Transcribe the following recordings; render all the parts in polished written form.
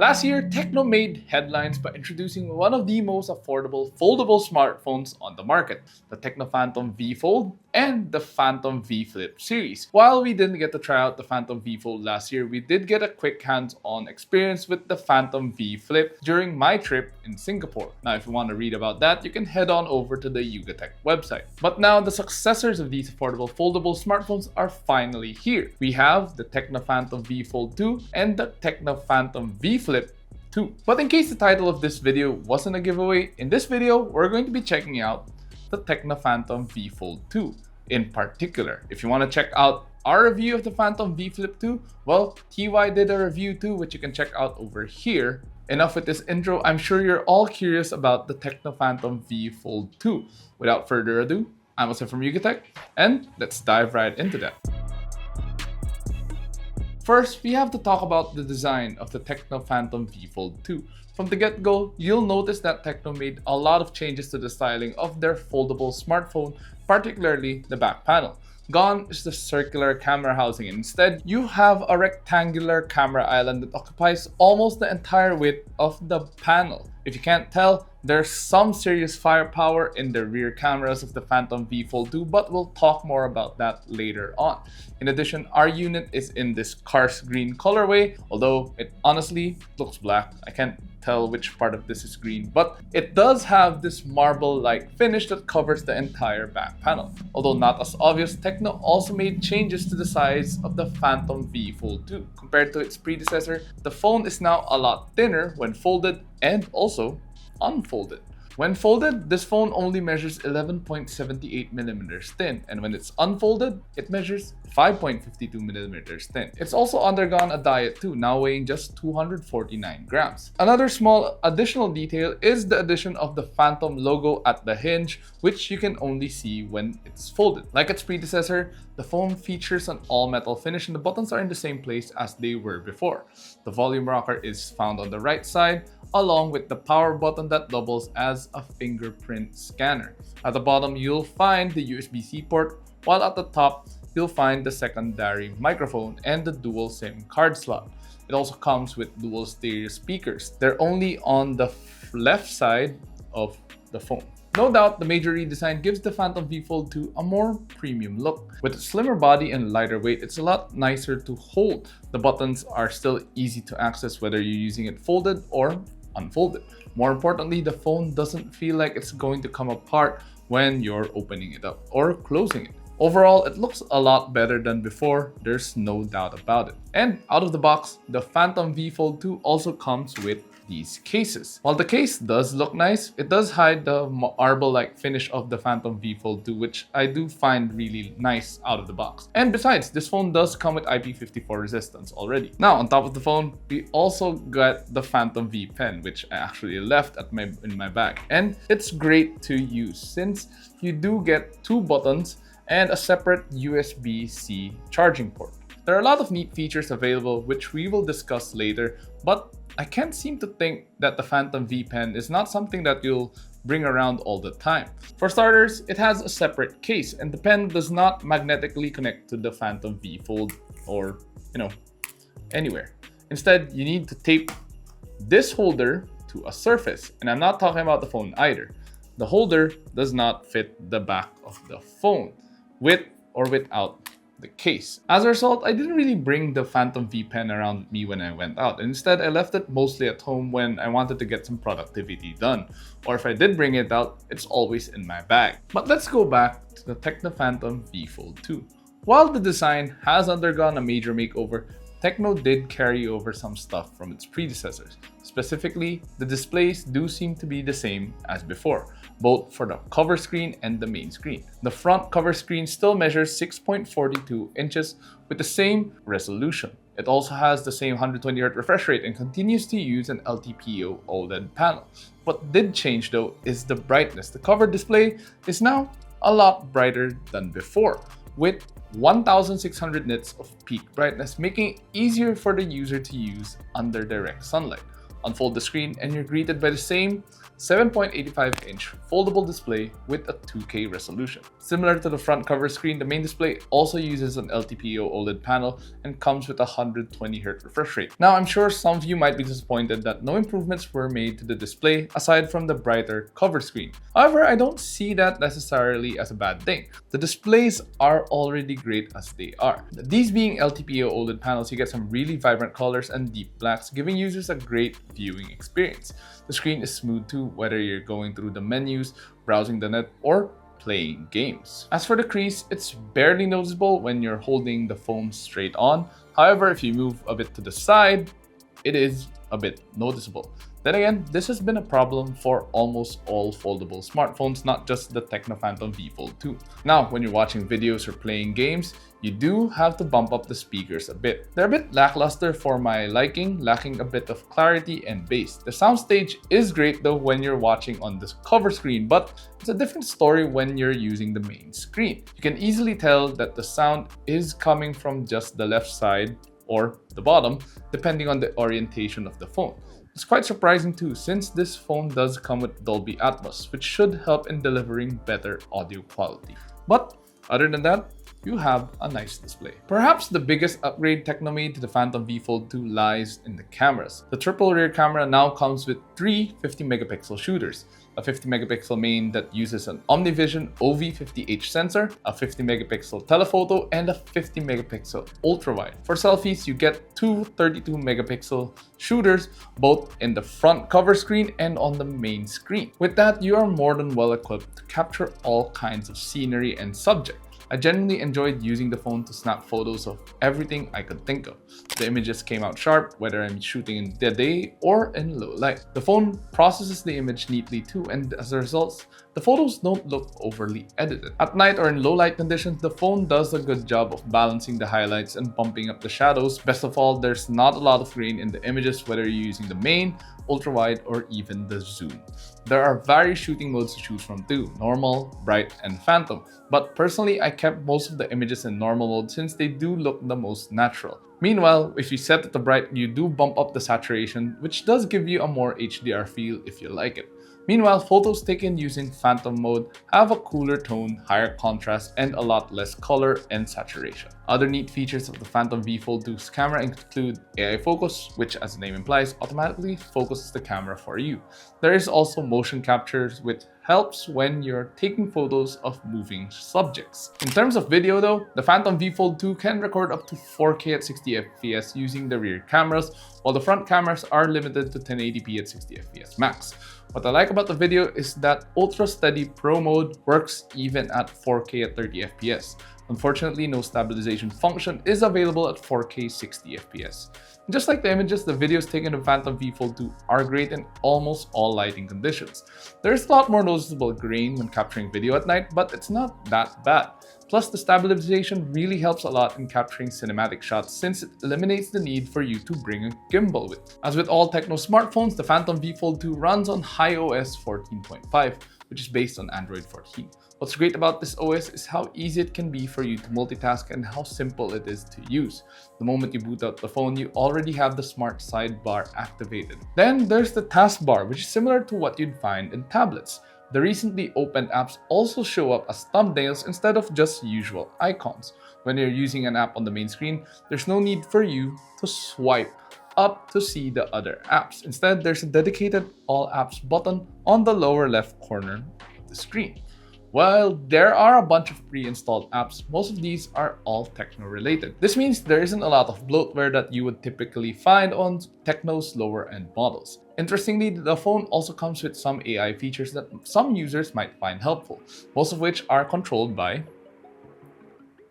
Last year, TECNO made headlines by introducing one of the most affordable foldable smartphones on the market, the TECNO Phantom V Fold and the Phantom V Flip series. While we didn't get to try out the Phantom V Fold last year, we did get a quick hands-on experience with the Phantom V Flip during my trip in Singapore. Now, if you want to read about that, you can head on over to the Yugatech website. But now, the successors of these affordable foldable smartphones are finally here. We have the TECNO Phantom V Fold 2 and the TECNO Phantom V Flip 2. But in case the title of this video wasn't a giveaway, in this video, we're going to be checking out the TECNO Phantom V Fold 2 in particular. If you want to check out our review of the Phantom V Flip 2, well, TY did a review too, which you can check out over here. Enough with this intro. I'm sure you're all curious about the TECNO Phantom V Fold 2. Without further ado, I'm Jose from Yugatech, and let's dive right into that. First, we have to talk about the design of the TECNO Phantom V Fold 2. From the get-go, you'll notice that TECNO made a lot of changes to the styling of their foldable smartphone, particularly the back panel. Gone is the circular camera housing. Instead, you have a rectangular camera island that occupies almost the entire width of the panel. If you can't tell, there's some serious firepower in the rear cameras of the Phantom V Fold 2, but we'll talk more about that later on. In addition, our unit is in this karst green colorway, although it honestly looks black. I can't tell which part of this is green, but it does have this marble-like finish that covers the entire back panel. Although not as obvious, TECNO also made changes to the size of the Phantom V Fold 2. Compared to its predecessor, the phone is now a lot thinner when folded and also unfolded. When folded, this phone only measures 11.78mm thin, and when it's unfolded, it measures 5.52mm thin. It's also undergone a diet too, now weighing just 249 grams. Another small additional detail is the addition of the Phantom logo at the hinge, which you can only see when it's folded. Like its predecessor, the phone features an all-metal finish and the buttons are in the same place as they were before. The volume rocker is found on the right side, along with the power button that doubles as a fingerprint scanner. At the bottom, you'll find the USB-C port, while at the top, you'll find the secondary microphone and the dual SIM card slot. It also comes with dual stereo speakers. They're only on the left side of the phone. No doubt, the major redesign gives the Phantom V Fold 2 a more premium look. With a slimmer body and lighter weight, it's a lot nicer to hold. The buttons are still easy to access whether you're using it folded or unfolded. More importantly, the phone doesn't feel like it's going to come apart when you're opening it up or closing it. Overall, it looks a lot better than before, there's no doubt about it. And out of the box, the Phantom V Fold 2 also comes with these cases. While the case does look nice, it does hide the marble-like finish of the Phantom V Fold 2, which I do find really nice out of the box. And besides, this phone does come with IP54 resistance already. Now, on top of the phone, we also got the Phantom V Pen, which I actually left in my bag. And it's great to use since you do get two buttons and a separate USB-C charging port. There are a lot of neat features available, which we will discuss later, but I can't seem to think that the Phantom V Pen is not something that you'll bring around all the time. For starters, it has a separate case, and the pen does not magnetically connect to the Phantom V Fold or, anywhere. Instead, you need to tape this holder to a surface, and I'm not talking about the phone either. The holder does not fit the back of the phone, with or without the case. As a result, I didn't really bring the Phantom V Pen around with me when I went out. Instead, I left it mostly at home when I wanted to get some productivity done. Or if I did bring it out, it's always in my bag. But let's go back to the TECNO Phantom V Fold 2. While the design has undergone a major makeover, TECNO did carry over some stuff from its predecessors. Specifically, the displays do seem to be the same as before, both for the cover screen and the main screen. The front cover screen still measures 6.42 inches with the same resolution. It also has the same 120Hz refresh rate and continues to use an LTPO OLED panel. What did change though is the brightness. The cover display is now a lot brighter than before, with 1600 nits of peak brightness, making it easier for the user to use under direct sunlight. Unfold the screen and you're greeted by the same 7.85-inch foldable display with a 2K resolution. Similar to the front cover screen, the main display also uses an LTPO OLED panel and comes with a 120Hz refresh rate. Now, I'm sure some of you might be disappointed that no improvements were made to the display aside from the brighter cover screen. However, I don't see that necessarily as a bad thing. The displays are already great as they are. These being LTPO OLED panels, you get some really vibrant colors and deep blacks, giving users a great viewing experience. The screen is smooth too, whether you're going through the menus, browsing the net, or playing games. As for the crease, it's barely noticeable when you're holding the phone straight on. However, if you move a bit to the side, it is a bit noticeable. Then again, this has been a problem for almost all foldable smartphones, not just the TECNO Phantom V Fold 2. Now, when you're watching videos or playing games, you do have to bump up the speakers a bit. They're a bit lackluster for my liking, lacking a bit of clarity and bass. The soundstage is great though when you're watching on this cover screen, but it's a different story when you're using the main screen. You can easily tell that the sound is coming from just the left side or the bottom, depending on the orientation of the phone. It's quite surprising too, since this phone does come with Dolby Atmos, which should help in delivering better audio quality. But other than that, you have a nice display. Perhaps the biggest upgrade TECNO made to the Phantom V Fold 2 lies in the cameras. The triple rear camera now comes with three 50-megapixel shooters. A 50-megapixel main that uses an OmniVision OV50H sensor, a 50-megapixel telephoto, and a 50-megapixel ultrawide. For selfies, you get two 32-megapixel shooters, both in the front cover screen and on the main screen. With that, you are more than well equipped to capture all kinds of scenery and subject. I genuinely enjoyed using the phone to snap photos of everything I could think of. The images came out sharp, whether I'm shooting in the day or in low light. The phone processes the image neatly too, and as a result, the photos don't look overly edited. At night or in low light conditions, the phone does a good job of balancing the highlights and bumping up the shadows. Best of all, there's not a lot of grain in the images, whether you're using the main, ultra-wide, or even the zoom. There are various shooting modes to choose from too: normal, bright, and phantom. But personally, I kept most of the images in normal mode since they do look the most natural. Meanwhile, if you set it to bright, you do bump up the saturation, which does give you a more HDR feel if you like it. Meanwhile, photos taken using Phantom mode have a cooler tone, higher contrast, and a lot less color and saturation. Other neat features of the Phantom V Fold 2's camera include AI focus, which as the name implies, automatically focuses the camera for you. There is also motion capture, which helps when you're taking photos of moving subjects. In terms of video though, the Phantom V Fold 2 can record up to 4K at 60 FPS using the rear cameras, while the front cameras are limited to 1080p at 60 FPS max. What I like about the video is that Ultra Steady Pro mode works even at 4K at 30 FPS. Unfortunately, no stabilization function is available at 4K 60 FPS. And just like the images, the videos taken in Phantom V Fold 2 are great in almost all lighting conditions. There's a lot more noticeable grain when capturing video at night, but it's not that bad. Plus, the stabilization really helps a lot in capturing cinematic shots since it eliminates the need for you to bring a gimbal with. As with all TECNO smartphones, the Phantom V Fold 2 runs on iOS 14.5, which is based on Android 14. What's great about this OS is how easy it can be for you to multitask and how simple it is to use. The moment you boot out the phone, you already have the smart sidebar activated. Then there's the taskbar, which is similar to what you'd find in tablets. The recently opened apps also show up as thumbnails instead of just usual icons. When you're using an app on the main screen, there's no need for you to swipe up to see the other apps. Instead, there's a dedicated All Apps button on the lower left corner of the screen. While there are a bunch of pre-installed apps, most of these are all TECNO related. This means there isn't a lot of bloatware that you would typically find on TECNO's lower end models. Interestingly, the phone also comes with some AI features that some users might find helpful, most of which are controlled by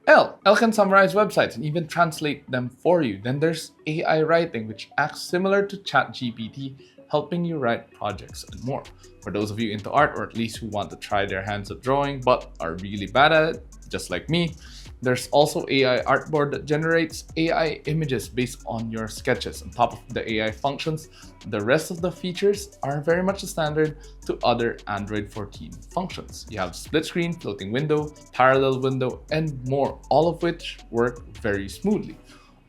L. L can summarize websites and even translate them for you. Then there's AI writing, which acts similar to ChatGPT, helping you write projects and more. For those of you into art, or at least who want to try their hands at drawing but are really bad at it, just like me, there's also AI Artboard that generates AI images based on your sketches. On top of the AI functions, the rest of the features are very much the standard to other Android 14 functions. You have split screen, floating window, parallel window, and more, all of which work very smoothly.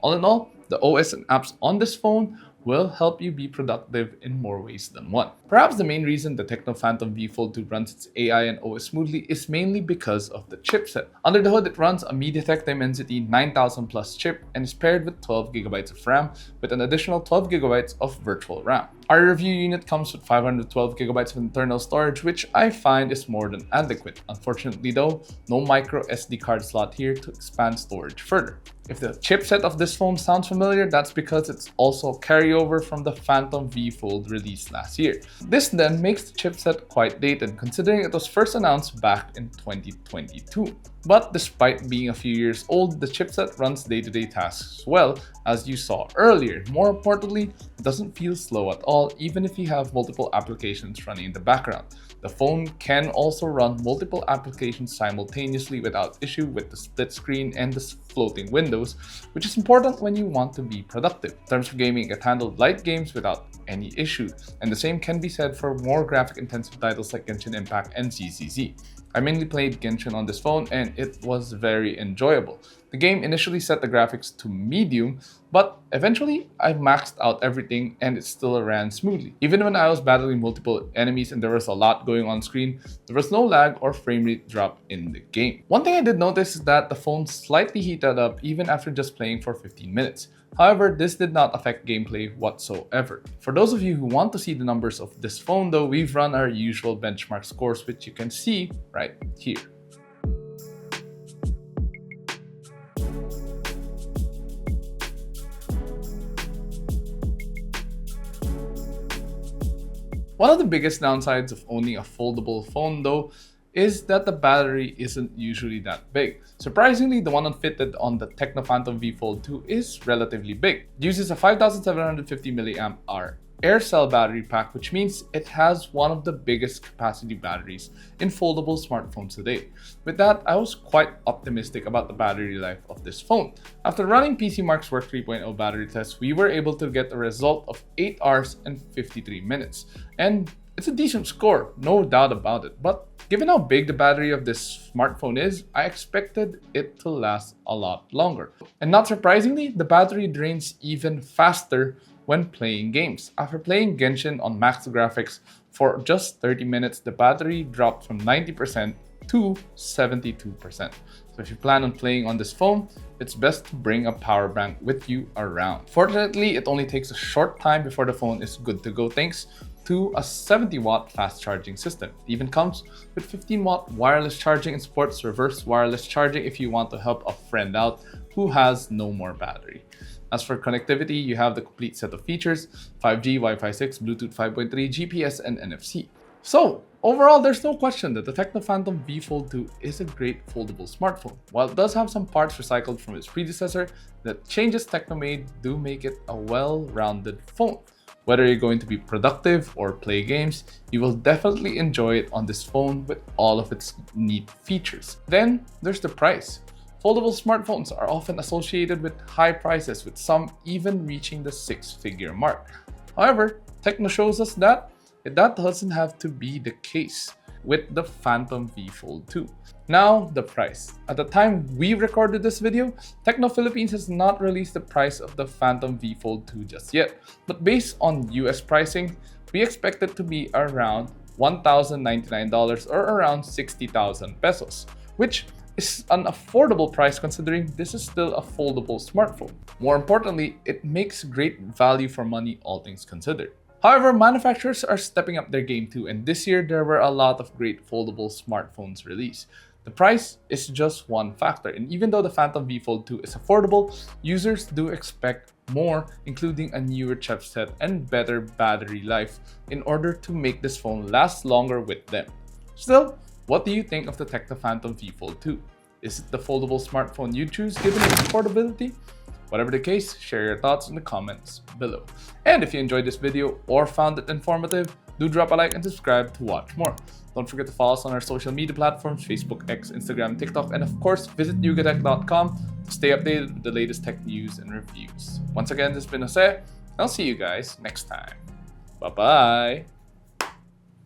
All in all, the OS and apps on this phone will help you be productive in more ways than one. Perhaps the main reason the TECNO Phantom V Fold 2 runs its AI and OS smoothly is mainly because of the chipset. Under the hood, it runs a MediaTek Dimensity 9000 Plus chip and is paired with 12GB of RAM with an additional 12GB of virtual RAM. Our review unit comes with 512GB of internal storage, which I find is more than adequate. Unfortunately though, no micro SD card slot here to expand storage further. If the chipset of this phone sounds familiar, that's because it's also a carryover from the Phantom V Fold released last year. This then makes the chipset quite dated, considering it was first announced back in 2022. But despite being a few years old, the chipset runs day-to-day tasks well, as you saw earlier. More importantly, it doesn't feel slow at all, even if you have multiple applications running in the background. The phone can also run multiple applications simultaneously without issue with the split screen and the floating windows, which is important when you want to be productive. In terms of gaming, it handled light games without any issue, and the same can be said for more graphic-intensive titles like Genshin Impact and ZZZ. I mainly played Genshin on this phone and it was very enjoyable. The game initially set the graphics to medium, but eventually I maxed out everything and it still ran smoothly. Even when I was battling multiple enemies and there was a lot going on screen, there was no lag or frame rate drop in the game. One thing I did notice is that the phone slightly heated up even after just playing for 15 minutes. However, this did not affect gameplay whatsoever. For those of you who want to see the numbers of this phone though, we've run our usual benchmark scores, which you can see right here. One of the biggest downsides of owning a foldable phone though is that the battery isn't usually that big. Surprisingly, the one fitted on the TECNO Phantom V Fold 2 is relatively big. It uses a 5750 mAh air cell battery pack, which means it has one of the biggest capacity batteries in foldable smartphones today. With that, I was quite optimistic about the battery life of this phone. After running PCMark's Work 3.0 battery test, we were able to get a result of 8 hours and 53 minutes. And it's a decent score, no doubt about it, but given how big the battery of this smartphone is, I expected it to last a lot longer. And not surprisingly, the battery drains even faster when playing games. After playing Genshin on max graphics for just 30 minutes, the battery dropped from 90% to 72%. So if you plan on playing on this phone, it's best to bring a power bank with you around. Fortunately, it only takes a short time before the phone is good to go thanks to a 70-watt fast charging system. It even comes with 15-watt wireless charging and supports reverse wireless charging if you want to help a friend out who has no more battery. As for connectivity, you have the complete set of features: 5G, Wi-Fi 6, Bluetooth 5.3, GPS, and NFC. So, overall, there's no question that the TECNO Phantom V Fold 2 is a great foldable smartphone. While it does have some parts recycled from its predecessor, the changes TECNO made do make it a well-rounded phone. Whether you're going to be productive or play games, you will definitely enjoy it on this phone with all of its neat features. Then, there's the price. Foldable smartphones are often associated with high prices, with some even reaching the six-figure mark. However, TECNO shows us that doesn't have to be the case with the Phantom V Fold 2. Now, the price. At the time we recorded this video, TECNO Philippines has not released the price of the Phantom V Fold 2 just yet. But based on US pricing, we expect it to be around $1,099 or around 60,000 pesos, which is an affordable price considering this is still a foldable smartphone. More importantly, it makes great value for money, all things considered. However, manufacturers are stepping up their game too, and this year there were a lot of great foldable smartphones released. The price is just one factor, and even though the Phantom V Fold 2 is affordable, users do expect more, including a newer chipset and better battery life in order to make this phone last longer with them. Still, what do you think of the TECNO Phantom V Fold 2? Is it the foldable smartphone you choose given its affordability? Whatever the case, share your thoughts in the comments below. And if you enjoyed this video or found it informative, do drop a like and subscribe to watch more. Don't forget to follow us on our social media platforms: Facebook, X, Instagram, TikTok, and of course, visit yugatech.com to stay updated with the latest tech news and reviews. Once again, this has been Jose. I'll see you guys next time. Bye-bye!